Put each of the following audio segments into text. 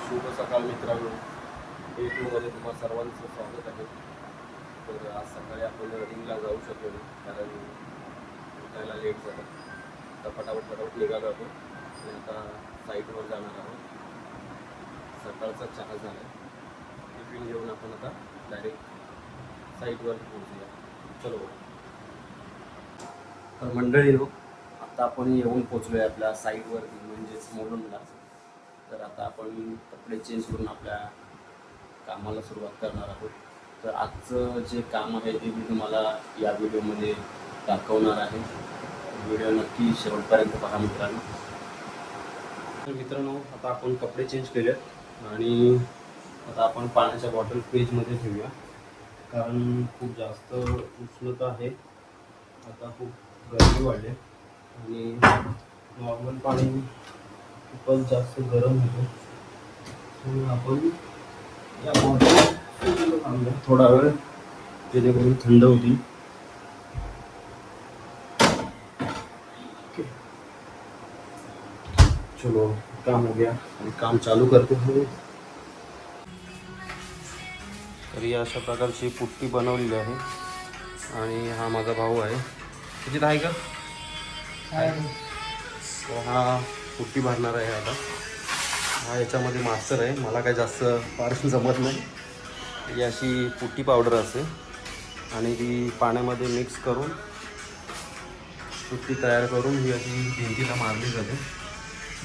शुभ सकाळ मित्रांनो, डे 2 मध्ये तुम्हा सर्वांचं स्वागत आहे. तर आज सकाळी आपण रनिंगला जाऊ शकलो नाही कारण उठायला लेट झालं. तर पटापट निघालो आपण आणि आता साईटवर जाणार आहोत. सकाळचा चहा झाला, टिफिन घेऊन आपण आता डायरेक्ट साईटवर पोहोचूया. चलो. तर मंडळी हो, आता आपण येऊन पोचलो आहे आपल्या साईटवरती म्हणजेच मोडूनला. तर आता आपण कपडे चेंज करून आपल्या कामाला सुरुवात करणार आहोत. तर आजचं जे काम आहे ते मी तुम्हाला या व्हिडिओमध्ये दाखवणार आहे. व्हिडिओ नक्की शेवटपर्यंत पहा मित्रांनो. तर मित्रांनो, आता आपण कपडे चेंज केलेत आणि आता आपण पाण्याच्या बॉटल फ्रीजमध्ये ठेवूया कारण खूप जास्त उष्णता आहे. आता खूप गरमी वाढली आणि नॉर्मल पाणी खूपच जास्त गरम होतो. म्हणून आपण या बॉटल थांबूया थोडा वेळ जेणेकरून थंड होती. चलो, काम हो गया आणि काम चालू करते हैं. तर ही अशा प्रकारची पुट्टी बनवलेली आहे आणि हा माझा भाऊ आहे. किती आहे का? तो हा पुट्टी भरणार आहे आता. हा याच्यामध्ये मास्टर आहे, मला काय जास्त फार जमत नाही. ही अशी पुट्टी पावडर असते आणि ती पाण्यामध्ये मिक्स करून पुट्टी तयार करून ही अशी भिंतीला मारली जाते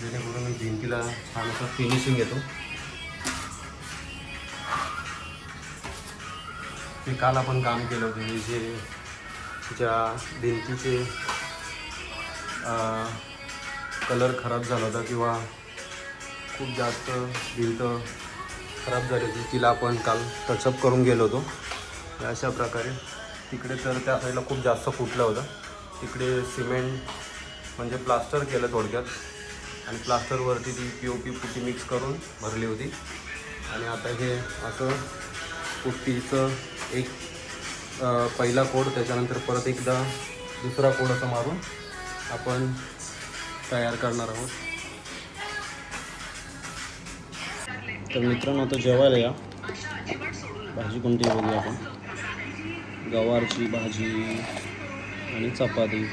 जेणेकरून भिंतीला छान असं फिनिशिंग येतो. ते काल आपण काम केलं होतं जे ज्या भिंतीचे कलर खराब झाला होता किंवा खूप जास्त भिंत खराब झाली होती, तिला आपण काल टचअप करून गेलो होतो. अशा प्रकारे तिकडे तर त्या साईडला खूप जास्त फुटलं होतं. तिकडे सिमेंट म्हणजे प्लास्टर केलं थोडक्यात आणि प्लास्टरवरती ती POP पुट्टी मिक्स करून भरली होती. आणि आता हे असं पुट्टीचं एक पहिला कोड, त्याच्यानंतर परत एकदा दुसरा कोड असं मारून आपण तयार करणार आहोत. तर मित्रांनो, आता जेवायला या. भाजी कोणती बघूया आपण. गवारची भाजी आणि चपाती.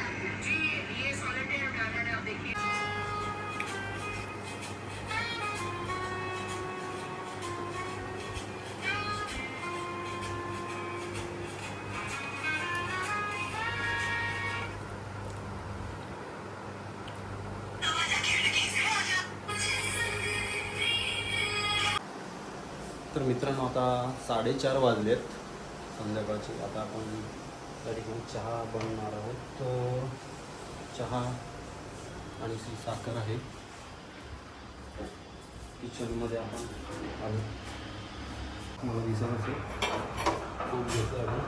तर मित्रांनो, आता 4:30 वाजलेत संध्याकाळचे. आता आपण त्या ठिकाणी चहा बनवणार आहोत. तो चहा आणि साखर आहे. किचनमध्ये आपण आलो. मला दिसत असेल खूप घेतो आहे.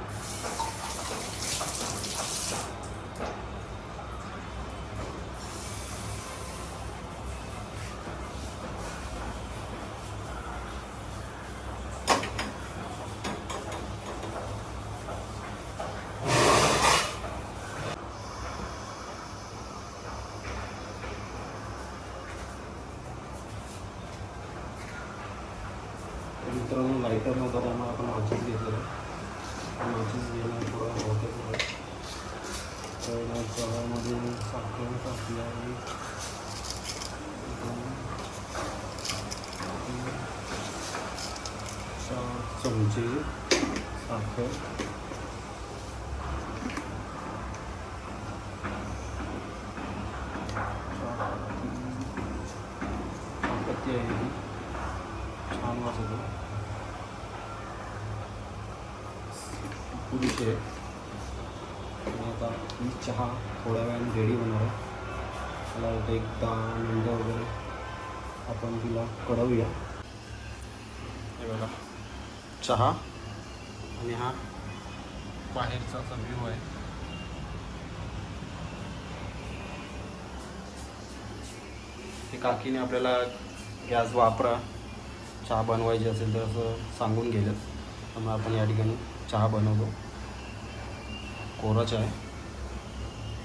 मित्रांनो, लायटर नव्हता त्यामुळे आपण माचीस घेतलं. माचीस घेणं थोडं होतं. तर चहामध्ये साखर टाकली आहे. 4 चमचे साखर. पत्ती आहे ही छान वाजतो पुरीचे. आणि आता ही चहा थोड्या वेळाने रेडी होणार आहे. मला वाटतं 10 मिनटं वगैरे आपण तिला कढवूया. हे बघा चहा आणि हा बाहेरचा असा व्ह्यू आहे. ते काकीने आपल्याला गॅस वापरा चहा बनवायची असेल तर असं सांगून गेलं. त्यामुळे आपण या ठिकाणी चहा बनवतो, कोरा चहा आहे.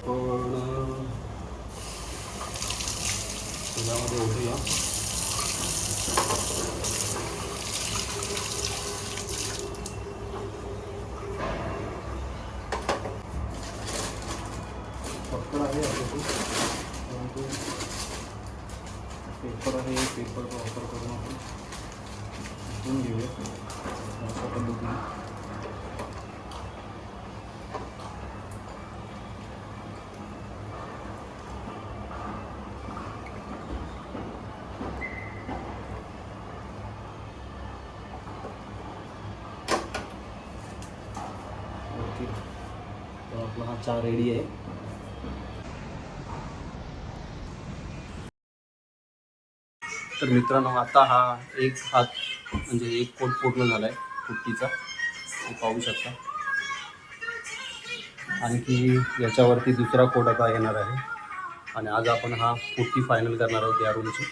पण त्यामध्ये उठूया. पेपर आहे, पेपरचा वापर करून आपण शिकून घेऊया अशा पद्धतीने. ओके, तर आपला हा चहा रेडी आहे. तर मित्रांनो, आता हा एक हात म्हणजे एक कोट पूर्ण झाला आहे पुट्टीचा, हे पाहू शकता. आणखी याच्यावरती दुसरा कोट आता येणार आहे आणि आज आपण हा पुट्टी फायनल करणार आहोत या रूमची.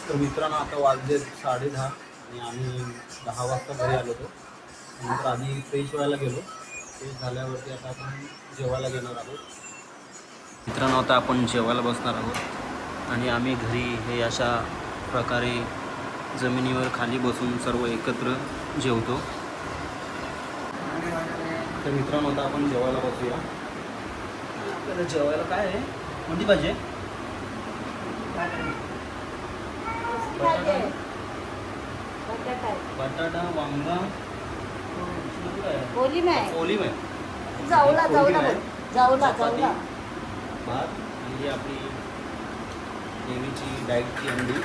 तर मित्रांनो, आता वाजले 10:30 आणि आम्ही 10 वाजता घरी आलो होतो. नंतर आधी फ्रेश व्हायला गेलो. फ्रेश झाल्यावरती आता आपण जेवायला घेणार आहोत. मित्रांनो, आता आपण जेवायला बसणार आहोत आणि आम्ही घरी हे अशा प्रकारे जमिनीवर खाली बसून सर्व एकत्र जेवतो. तर मित्रांनो, आता आपण जेवायला बसूया. आपल्याला जेवायला काय आहे? कोणती भाजी आहे? बटाटा, वांगा, ओली में ओली में जाऊला जाऊला जाऊला चपाती, जाऊला भात आणि ही आपली नेहमीची डाएटची अंडी.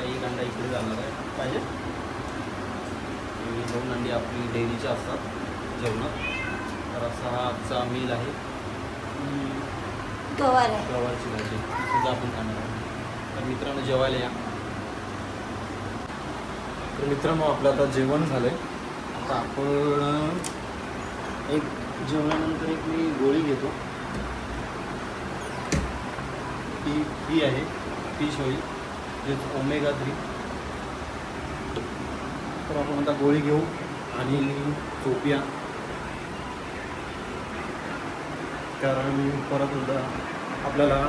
एक अंडा इकडे जाणार आहे पाहिजे. आणि 2 अंडी आपली डेलीची असतात जेवणात. तर असा हा आजचा मील आहे. गवार आहे. गवारची भाजी सुद्धा आपण खाणार आहोत. तर मित्रांनो, जेवायला या. तर मित्रांनो, आपलं आता जेवण झालं आहे. आता आपण एक जेवणानंतर एक मी गोळी घेतो. ही आहे फिश ऑइल, जे ओमेगा 3. तर आपण आता गोळी घेऊ आणि झोपूया, कारण परत उद्या आपल्याला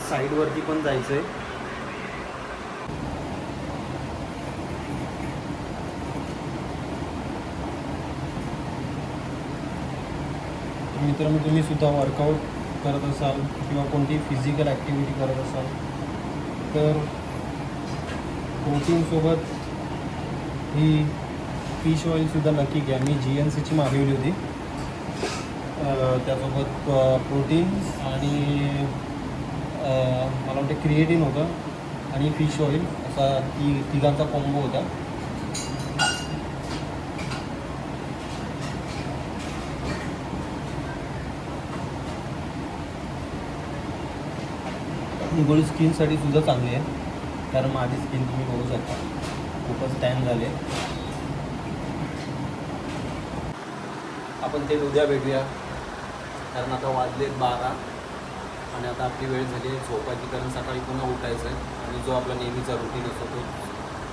साईडवरती पण जायचं आहे. मित्रांनो, तुम्ही सुद्धा वर्कआउट करत असाल किंवा कोणती फिजिकल ॲक्टिव्हिटी करत असाल तर प्रोटीनसोबत ही फिश ऑइलसुद्धा नक्की घ्या. मी GNCची मागवली होती. त्यासोबत प्रोटीन आणि मला वाटतं क्रिएटिन होतं आणि फिश ऑइल, असा तिघांचा कॉम्बो होता. गोळी स्किनसाठी सुद्धा चांगली आहे, कारण माझी स्किन तुम्ही बघू शकता खूपच टॅन झाले. आपण ते उद्या भेटूया, कारण आता वाजले 12 आणि आता आपली वेळ झाली आहे झोपायची, कारण सकाळी पुन्हा उठायचं आहे आणि जो आपला नेहमीचा रुटीन असतो तो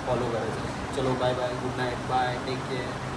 फॉलो करायचा आहे. चलो bye bye, good night, bye, take care.